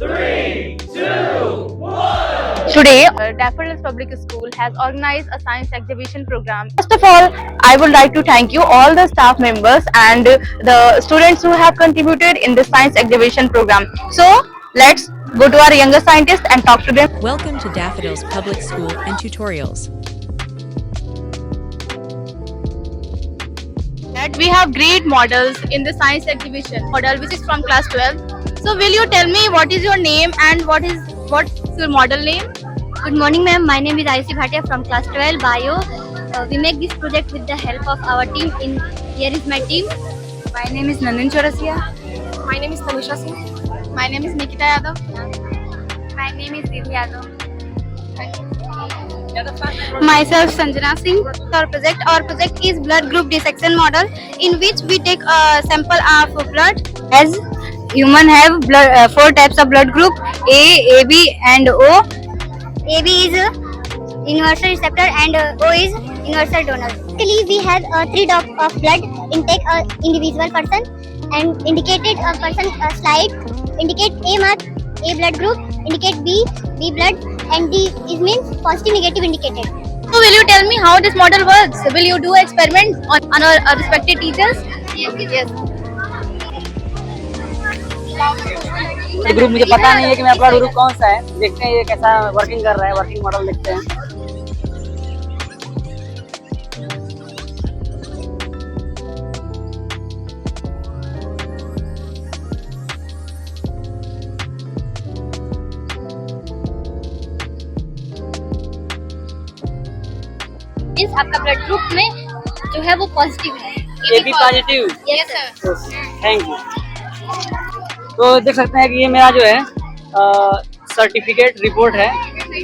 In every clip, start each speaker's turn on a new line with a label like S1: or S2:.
S1: Three, two, one.
S2: Today, Daffodils Public School has organized a science exhibition program. First of all, I would like to thank you all the staff members and the students who have contributed in the science exhibition program. So, let's go to our younger scientists and talk to them.
S3: Welcome to Daffodils Public School and Tutorials.
S2: That we have great models in the science exhibition model, which is from class 12. So, will you tell me what is your name and what's your model name?
S4: Good morning, ma'am. My name is Ayushi Bhatia from class 12 Bio. We make this project with the help of our team. Here is my team.
S2: My name is Nandan Chaurasia.
S4: My name is Tanisha Singh.
S2: My name is Nikita Yadav.
S4: My name is Dev Yadav.
S2: Myself, Sanjana Singh.
S4: Our project is blood group dissection model, in which we take a sample of blood. As human have blood, 4 types of blood group: A, AB, and O. AB is universal receptor and O is universal donor. Actually, we have 3 drops of blood intake a individual person, and indicated a person slide. Indicate A mark A blood group, indicate B blood, and D is means positive negative indicated.
S2: So, will you tell me how this model works? Will you do experiments on our respected teachers?
S4: Yes.
S5: ये group मुझे पता नहीं है कि मेरा blood group कौन सा है। देखते हैं ये कैसा वर्किंग कर रहा है। वर्किंग मॉडल देखते हैं।
S4: मीन्स आपका ब्लड ग्रुप में जो है वो पॉजिटिव है।
S5: AB positive.
S4: Yes sir.
S5: Thank you. तो देख सकते हैं कि ये मेरा जो है सर्टिफिकेट रिपोर्ट है।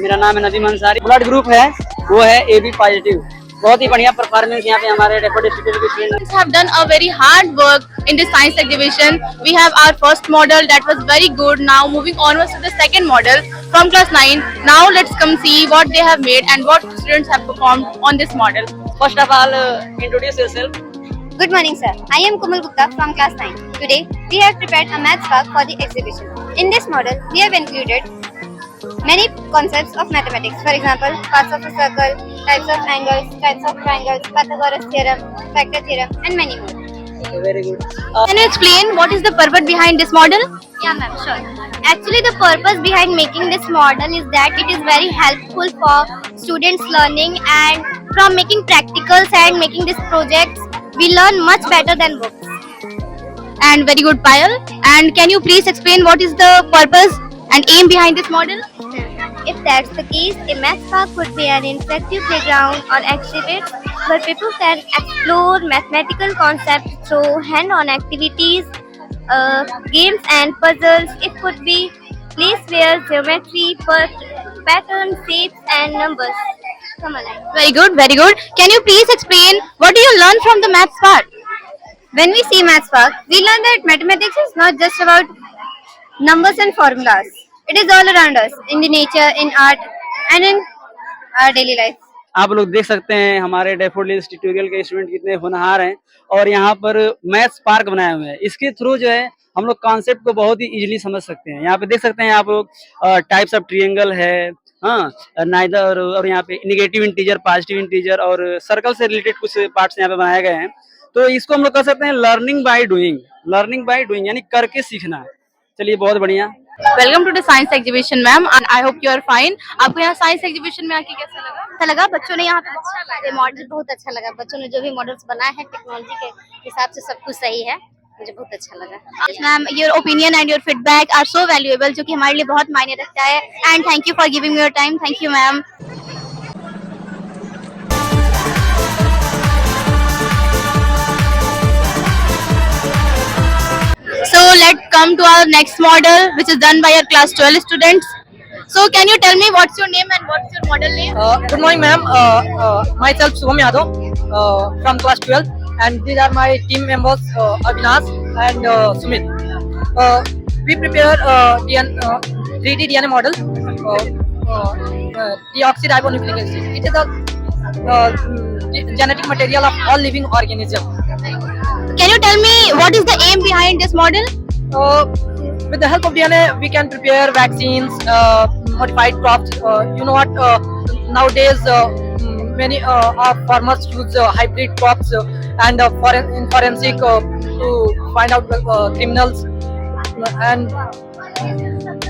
S5: मेरा नाम है नदीम अंसारी। ब्लड ग्रुप है वो है AB पॉजिटिव। बहुत ही बढ़िया परफॉर्मेंस यहाँ पे हमारे डेफोडिल के students
S2: have done a very hard work in this science exhibition. We have our first model that was very good. Now moving onwards to the second model from class 9. Now let's come see what they have made and what students have performed on this model.
S5: First of all introduce yourself.
S4: Good morning, sir. I am Kumal Gupta from class 9. Today, we have prepared a maths park for the exhibition. In this model, we have included many concepts of mathematics. For example, parts of a circle, types of angles, types of triangles, Pythagoras theorem, factor theorem, and many more.
S5: Very good.
S2: Can you explain what is the purpose behind this model?
S4: Yeah, ma'am, sure. Actually, the purpose behind making this model is that it is very helpful for students learning, and from making practicals and making these projects, we learn much better than books.
S2: And very good, Payal. And can you please explain what is the purpose and aim behind this model?
S4: If that's the case, a math park could be an interactive playground or exhibit where people can explore mathematical concepts through hand-on activities, games and puzzles. It could be place where geometry, patterns, shapes and numbers come alive.
S2: Very good, very good. Can you please explain what do you learn from the maths part?
S4: When we see maths park, we learn that mathematics is not just about numbers and formulas. It is all around us, in the nature, in art, and in our daily life.
S5: आप लोग देख सकते हैं हमारे daffodils tutorial के student कितने होनहार हैं और यहाँ पर मैथ्स पार्क बनाए हुए हैं। इसके थ्रू जो है हम लोग कॉन्सेप्ट को बहुत ही इजीली समझ सकते हैं। यहाँ पे देख सकते हैं आप लोग टाइप्स ऑफ ट्रायंगल है, हाँ, नाइदर, और यहाँ पे नेगेटिव इंटीजर, पॉजिटिव इंटीजर और सर्कल से रिलेटेड कुछ पार्ट्स यहाँ पे बनाए गए हैं। तो इसको हम लोग कह सकते हैं लर्निंग बाय डूइंग यानी करके सीखना। चलिए, बहुत बढ़िया।
S2: Welcome to the science exhibition ma'am, and I hope you are fine. आपको यहाँ साइंस एग्जीबिशन में आके कैसा लगा?
S4: अच्छा लगा। बच्चों ने यहाँ पे अच्छा लगा, मॉडल बहुत अच्छा लगा। बच्चों ने जो भी मॉडल्स बनाए हैं टेक्नोलॉजी के हिसाब से सब कुछ सही है। मुझे बहुत अच्छा लगा।
S2: Ma'am, your opinion and your feedback are so valuable, जो कि हमारे लिए बहुत मायने रखता है। And thank you for giving your time. Thank you ma'am. So let's come to our next model, which is done by our class 12 students. So can you tell me what's your name and what's your model name?
S6: Good morning, ma'am. Myself Shubham Yadav from class 12, and these are my team members Avinash and Sumit. We prepare 3D DNA model, deoxyribonucleic acid. It is a genetic material of all living organisms.
S2: Can you tell me what is the aim behind this model?
S6: with the help of DNA, we can prepare vaccines, modified crops. You know what? Nowadays, many of farmers use hybrid crops and in forensic to find out criminals. And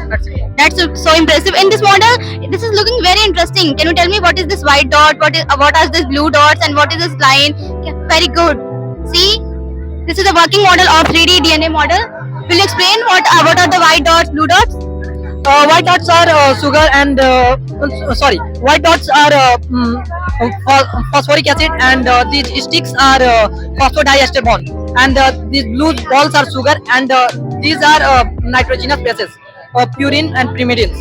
S6: that's it.
S4: That's so impressive. In this model, this is looking very interesting. Can you tell me what is this white dot? What are these blue dots? And what is this line? Very good. See, this is a working model of 3D DNA model. Will you explain what are the white dots, blue dots?
S6: White dots are sugar and white dots are phosphoric acid, and these sticks are phosphodiester bond, and these blue balls are sugar, and these are nitrogenous bases, purine and pyrimidines.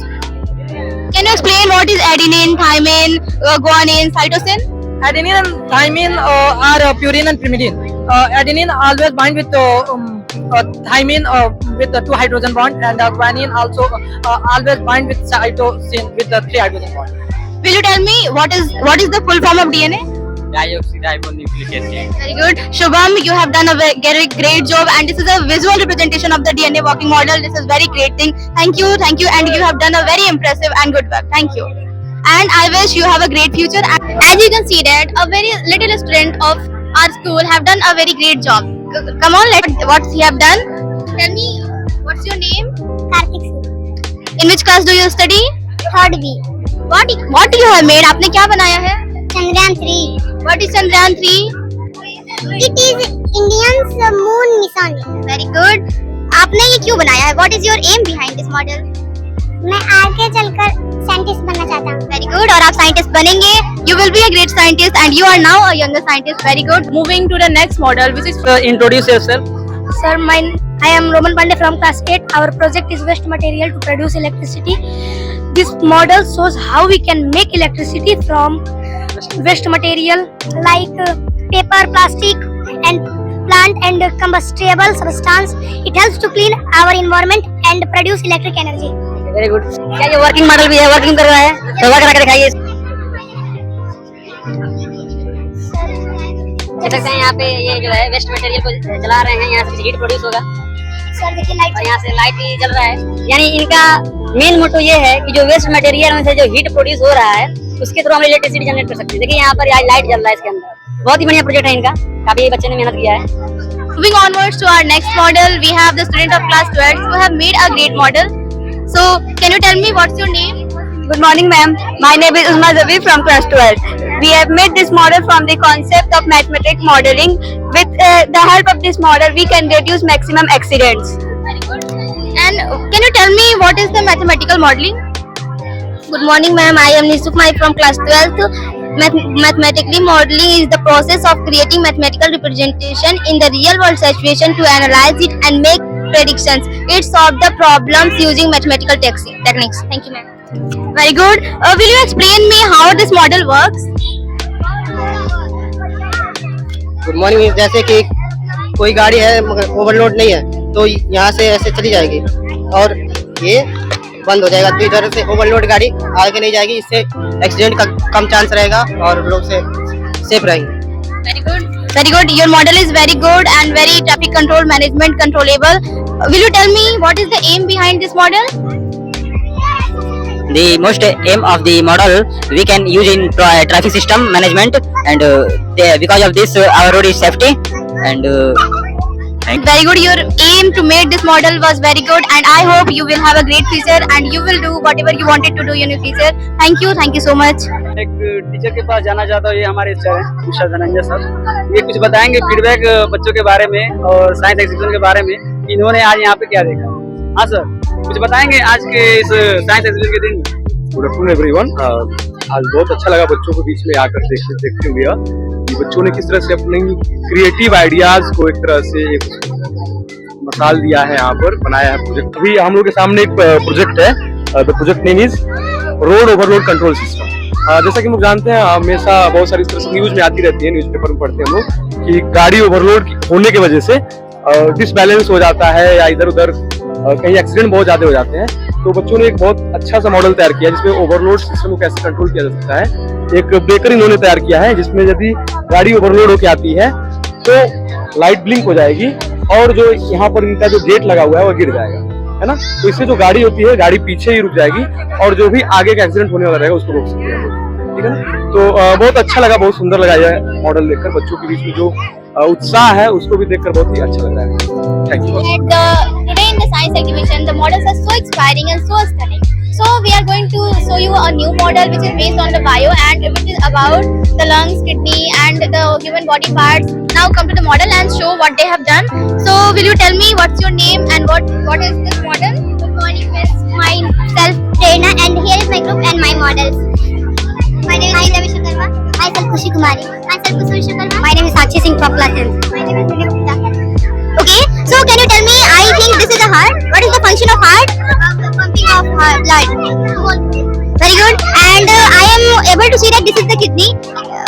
S4: Can you explain what is adenine, thymine, guanine, cytosine?
S6: Adenine and thymine are purine and pyrimidine. Adenine always bind with thymine with the 2 hydrogen bond, and guanine also always bind with cytosine with the 3 hydrogen bond.
S4: Will you tell me what is the full form of DNA?
S5: Deoxyribonucleic acid.
S4: Very good. Shubham, you have done a very great job, and this is a visual representation of the DNA working model. This is very great thing. Thank you, and you have done a very impressive and good work. Thank you. And I wish you have a great future. As you can see that a very little student of our school have done a very great job. Come on, what he have done. Tell me, what's your name?
S7: Kartik
S4: In which class do you study?
S7: Third B
S4: What you have made? आपने क्या बनाया है?
S7: Chandrayaan 3
S4: What is Chandrayaan 3?
S7: It is Indians moon mission
S4: Very good. आपने ये क्यों बनाया है? What is your aim behind this model?
S7: मैं आगे चलकर साइंटिस्ट बनना चाहता हूँ
S4: Very good. और आप साइंटिस्ट बनेंगे. You will be a great scientist, and you are now a younger scientist. Very good. Moving to the next model, which is
S5: Introduce yourself.
S7: Sir I am Roman Pandey from class 8. Our project is waste material to produce electricity. This model shows how we can make electricity from waste material like paper, plastic and plant and combustible substance. It helps to clean our environment and produce electric energy.
S6: Very good.
S4: क्या ये working model भी है? Working कर रहा है? तो work करके दिखाइए.
S8: देख सकते हैं यहाँ पे ये जो है वेस्ट मटेरियल को जला रहे हैं, यहाँ से हीट प्रोड्यूस होगा
S7: सर देखिए लाइट
S8: और यहाँ से लाइट भी जल रहा है। यानी इनका मेन मोटो ये है कि जो वेस्ट मटेरियल में से जो हीट प्रोड्यूस हो रहा है उसके थ्रू हम इलेक्ट्रिसिटी जनरेट कर सकते हैं। देखिए यहाँ पर लाइट जल रहा है इसके अंदर। बहुत ही बढ़िया प्रोजेक्ट है इनका, काफी बच्चे ने मेहनत किया है।
S4: Moving onwards to our next model, we have the student of class 12 who have made a great model. So, can you tell me what's your name?
S2: Good morning, ma'am. My name is Uzma Zabi from class 12. We have made this model from the concept of mathematics modeling. With the help of this model, we can reduce maximum accidents.
S4: Very good. And can you tell me what is the mathematical modeling?
S7: Good morning, ma'am. I am Nisukmai from class 12th. Mathematically modeling is the process of creating mathematical representation in the real world situation to analyze it and make predictions. It solves the problems using mathematical techniques. Thank you, ma'am.
S4: Very good. Will you explain me how this model works?
S9: Good morning. जैसे कि कोई गाड़ी है मगर overload नहीं है तो यहाँ से ऐसे चली जाएगी और ये बंद हो जाएगा, तो इधर से ओवरलोड गाड़ी आगे नहीं जाएगी। इससे एक्सीडेंट का कम चांस रहेगा और लोग से सेफ रहेंगे।
S4: Very good. Very good. Your model is very good and very traffic control management controllable. Will you tell me what is the aim behind this model?
S8: The most aim of the model we can use in traffic system management, and because of this our road is safety. And
S4: Very good. Your aim to make this model was very good, and I hope you will have a great future and you will do whatever you wanted to do in your future. Thank you so much.
S5: एक teacher के पास जाना चाहता हूँ, ये हमारे sir हैं mister Dhananjay sir. ये कुछ बताएंगे फीडबैक बच्चों के बारे में और साइंस एग्जीबिशन के बारे में, इन्होंने आज यहाँ पे क्या देखा। हाँ सर, कुछ बताएंगे आज के इस साइंस एग्जीबिशन के दिन।
S10: Good afternoon everyone. आज बहुत अच्छा लगा बच्चों के बीच में आकर देखते हुए कि बच्चों ने किस तरह से अपने क्रिएटिव आइडियाज को एक तरह से एक मिसाल दिया है, यहाँ पर बनाया है प्रोजेक्ट। अभी हम लोग के सामने एक प्रोजेक्ट है, the project name is road overload control system. जैसा कि हम लोग जानते हैं हमेशा बहुत सारी इस तरह से न्यूज में आती रहती है, न्यूज़पेपर में पढ़ते हैं हम लोग कि गाड़ी ओवरलोड होने की वजह से डिसबैलेंस हो जाता है या इधर उधर कहीं एक्सीडेंट बहुत ज्यादा हो जाते हैं। तो बच्चों ने एक बहुत अच्छा सा मॉडल तैयार किया जिसमें ओवरलोड सिस्टम को कैसे कंट्रोल किया जा सकता है। एक ब्रेकर इन्होंने तैयार किया है जिसमें यदि गाड़ी ओवरलोड होकर आती है तो लाइट ब्लिंक हो जाएगी और जो यहाँ पर इनका जो गेट लगा हुआ है वो गिर जाएगा। है ना। तो इससे जो गाड़ी होती है, गाड़ी पीछे ही रुक जाएगी और जो भी आगे का एक्सीडेंट होने वाला रहेगा उसको रोक सकते हैं, ठीक है ना। तो बहुत अच्छा लगा, बहुत सुंदर लगा यह मॉडल देखकर। बच्चों के बीच में जो उत्साह है उसको भी देखकर बहुत ही अच्छा लग रहा है। Thank you.
S4: Today in the science exhibition, the models are so inspiring and so stunning. So we are going to show you a new model which is based on the bio and which is about the lungs, kidney and the human body parts. Now come to the model and show what they have done. So will you tell me what's your name and what is this model? Good morning, Miss. Myself Prerna and here is my group and my models. My name is Ravi Shakarma. Myself Khushi Kumari. Myself Kusuri Shakarma. My name is Sakshi Singh from class 10th. My name is Nilita. Okay, so can you tell me, I think this is a heart. What is the function of heart? Pumping of blood. Very good. And I am able to see that this is the kidney.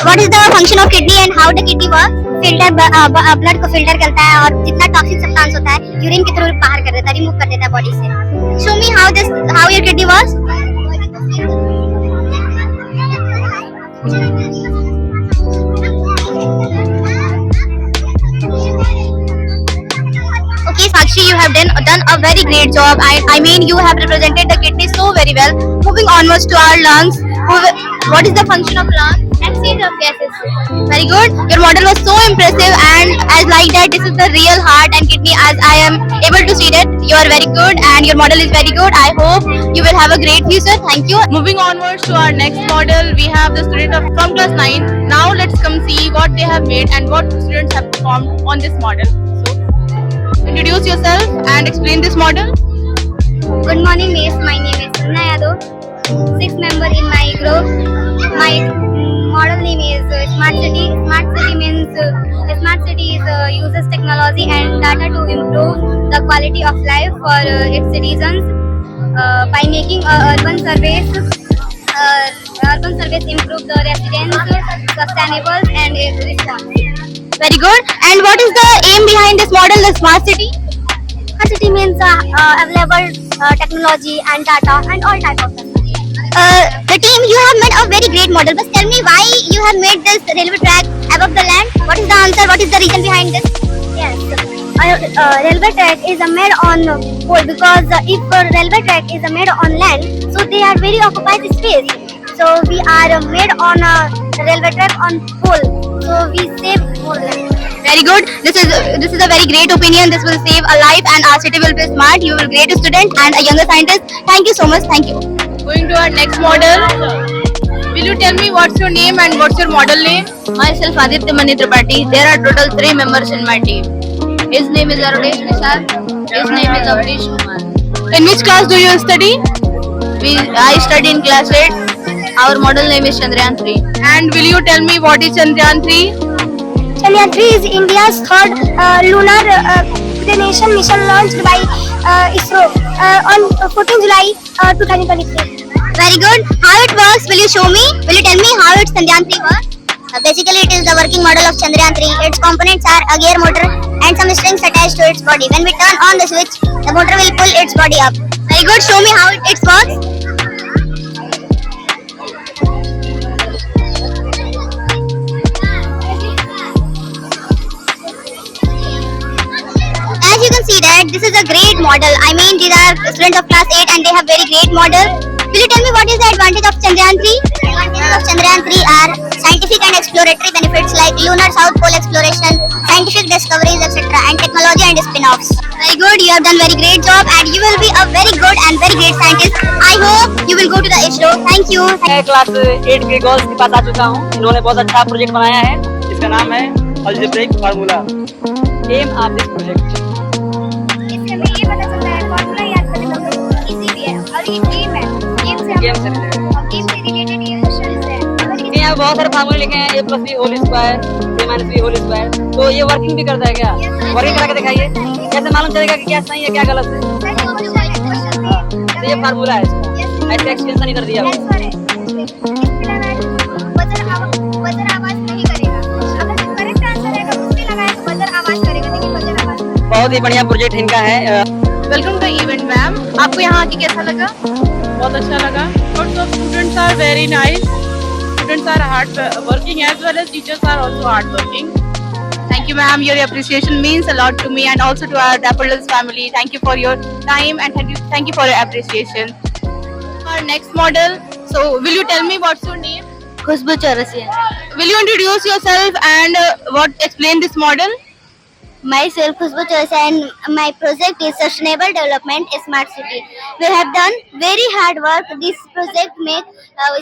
S4: What is the function of kidney and how the kidney works? Filter blood को filter करता है और जितना toxic substance होता है urine के through बाहर कर देता है, रिमूव कर देता है बॉडी से. Show me how your kidney works. Okay, Sakshi, you have done a very great job. I mean, you have represented the kidney so very well. Moving onwards to our lungs. What is the function of lungs? Exchange of gases. Very good. Your model was so impressive, and as like that, this is the real heart and kidney. As I am able to see that, you are very good, and your model is very good. I hope you will have a great future. Thank you.
S2: Moving onwards to our next model, we have the student from class 9. Now let's come see what they have made and what students have performed on this model. So, introduce yourself and explain this model.
S4: Good morning, miss. My name is Sunna Yadav. 6th member in my group. My model name is Smart City. Smart City means Smart City uses technology and data to improve the quality of life for its citizens by making urban surveys improve the residents, sustainable and responsive.
S2: Very good. And what is the aim behind this model, the Smart City?
S7: Smart city means available technology and data and all type of technology.
S4: The team, you have made a very great model, but tell me why you have made this railway track above the land. What is the answer? What is the reason behind this?
S7: Yes, railway track is made on pole because if railway track is made on land, so they are very occupied space. So we are made on a railway track on pole, so we save more land.
S4: Very good. This is a very great opinion. This will save a life, and our city will be smart. You will be a great student and a younger scientist. Thank you so much. Thank you.
S2: Going to our next model. Will you tell me what's your name and what's your model name?
S4: Myself Aditya Mani Tripathi. There are total 3 members in my team. His name is Arunesh Nisar. His name is Avnish Kumar.
S2: In which class do you study?
S4: I study in class 8. Our model name is Chandrayaan 3.
S2: And will you tell me what is Chandrayaan 3?
S7: Chandrayaan 3 is India's third lunar coordination mission launched by ISRO on 14 July 2023.
S4: Very good. How it works? Will you show me? Will you tell me how its Chandrayaan 3 works? Basically, it is the working model of Chandrayaan 3. Its components are a gear motor and some strings attached to its body. When we turn on the switch, the motor will pull its body up. Very good. Show me how it works. As you can see that this is a great model. I mean, these are students of class 8 and they have very great model. Will you tell me what is the advantage of Chandrayaan 3? The advantages of Chandrayaan 3 are scientific and exploratory benefits like lunar South Pole exploration, scientific discoveries, etc. and technology and spin-offs. Very good. You have done very great job and you will be a very good and very great scientist. I hope you will go to the ISRO. Thank you.
S5: मैं class 8 के girls के पास आ चुका हूँ. इन्होंने बहुत अच्छा project बनाया है. इसका नाम है algebraic formula. Aim of this project.
S7: इससे हमें ये पता चलता है फॉर्मूला याद करना बहुत इजी भी है और ये गेम है. गेम से रिलेटेड ये क्वेश्चंस है.
S5: यहाँ बहुत सारे फार्मूले लिखे हैं. a + b whole square, a - b whole square. तो ये वर्किंग भी करता है क्या? वर्किंग करा के दिखाइए. कैसे मालूम चलेगा कि क्या सही है क्या गलत है? तो ये फार्मूला है इसका. ऐसे एक्सटेंशन ही कर दिया. बहुत ही बढ़िया प्रोजेक्ट इनका है.
S2: Welcome to event ma'am. आपको यहाँ आके कैसा लगा? बहुत अच्छा लगा. और students are very nice. Students are hard working as well as teachers are also hard working. Thank you, ma'am. Your appreciation means a lot to me and also to our Daffodils family. Thank you for your time and thank you for your appreciation. Our next model. So, will you tell me what's your name?
S4: Khushbu Chaurasiya.
S2: Will you introduce yourself and explain this model?
S4: Myself, Khushbu Chaurasiya, and my project is Sustainable Development Smart City. We have done very hard work. This project make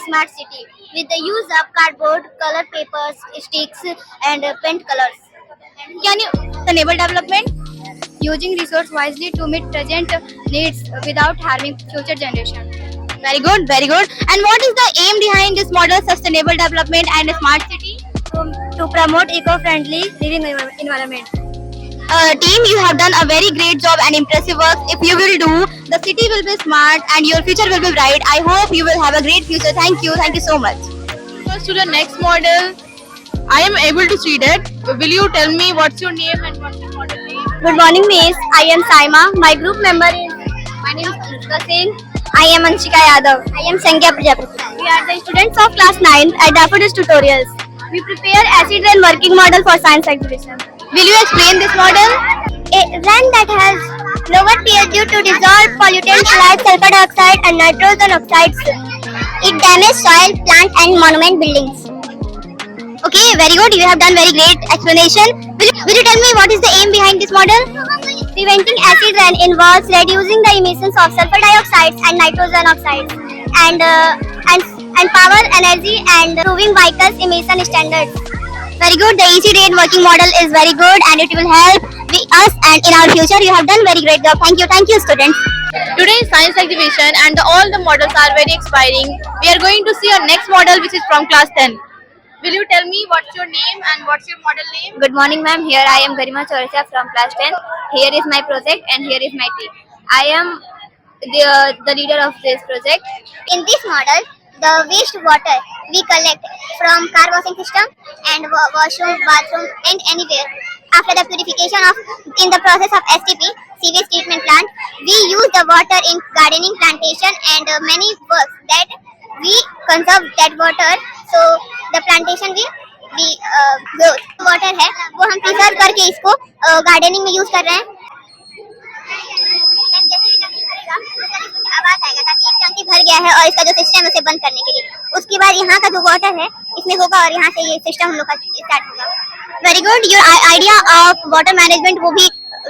S4: smart city with the use of cardboard, color papers, sticks, and paint colors. Can you sustainable development? Using resource wisely to meet present needs without harming future generation.
S2: Very good, very good. And what is the aim behind this model, sustainable development and a smart city?
S4: To promote eco-friendly living environment.
S2: Team, you have done a very great job and impressive work. If you will do, the city will be smart and your future will be bright. I hope you will have a great future. Thank you so much. First to the next model. I am able to see that. Will you tell me what's your name and what's your model name?
S4: Good morning, Miss. I am Saima. My group member is. My name is Anushka Singh. I am Anshika Yadav. I am Sangya Prajapati. We are the students of class 9 at Daffodils Tutorials. We prepare acid rain working model for science exhibition.
S2: Will you explain this model?
S4: A rain that has lower pH due to dissolved pollutants like sulfur dioxide and nitrogen oxides. It damages soil, plant and monument buildings.
S2: Okay, very good. You have done very great explanation. Will you tell me what is the aim behind this model?
S4: Preventing acid rain involves reducing the emissions of sulfur dioxides and nitrogen oxides and power, energy and improving vehicles emission standards.
S2: Very good. The easy rain working model is very good and it will help us and in our future. You have done very great job. Thank you students. Today is science exhibition and all the models are very inspiring. We are going to see our next model which is from class 10. Will you tell me what's your name and what's your model name?
S4: Good morning, ma'am. Here I am Garima Chaurasiya from class 10. Here is my project and here is my team. I am the leader of this project.
S11: In this model, the wastewater we collect from car washing system and washroom, bathroom and anywhere. After the purification in the process of STP, sewage treatment plant, we use the water in gardening, plantation and many works that we conserve that water. So the plantation will be growth. Water है वो हम preserve करके इसको gardening में use कर रहे हैं. आवाज आएगा ताकि एक टंकी भर गया है और इसका जो सिस्टम है उसे बंद करने के लिए. उसके बाद यहाँ का जो वाटर है इसमें होगा और यहाँ से ये सिस्टम हम लोग का स्टार्ट होगा. Very good. Your idea of water management will be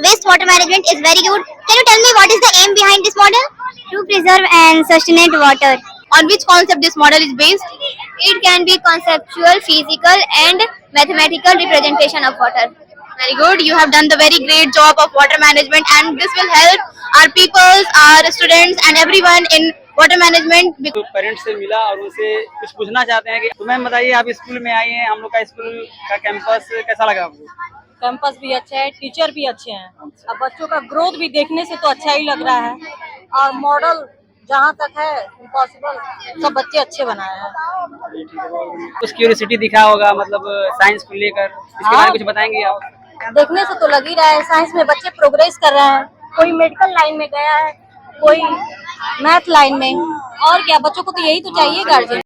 S11: waste water management is very good. Can you tell me what is the aim behind this model?
S4: To preserve and sustain water.
S2: On which concept this model is based?
S4: It can be conceptual, physical and mathematical representation of water.
S2: Very good. You have done the very great job of water management and this will help our peoples, our students and everyone in water management.
S5: तो parents से मिला और उनसे कुछ पूछना चाहते हैं कि तो मैम बताइए आप स्कूल में आई हैं, हम लोग का स्कूल का कैंपस कैसा लगा आपको?
S6: कैंपस भी अच्छा है, टीचर भी अच्छे हैं. अब बच्चों का ग्रोथ भी देखने से तो अच्छा ही लग रहा है और मॉडल जहाँ तक है इम्पॉसिबल सब बच्चे अच्छे बनाए हैं.
S5: कुछ क्यूरियोसिटी दिखा होगा मतलब साइंस को लेकर, इसके बारे में कुछ बताएंगे आप?
S6: देखने से तो लग ही रहा है साइंस में बच्चे प्रोग्रेस कर रहे हैं. कोई मेडिकल लाइन में गया है, कोई मैथ लाइन में. और क्या, बच्चों को तो यही तो चाहिए गार्जियन.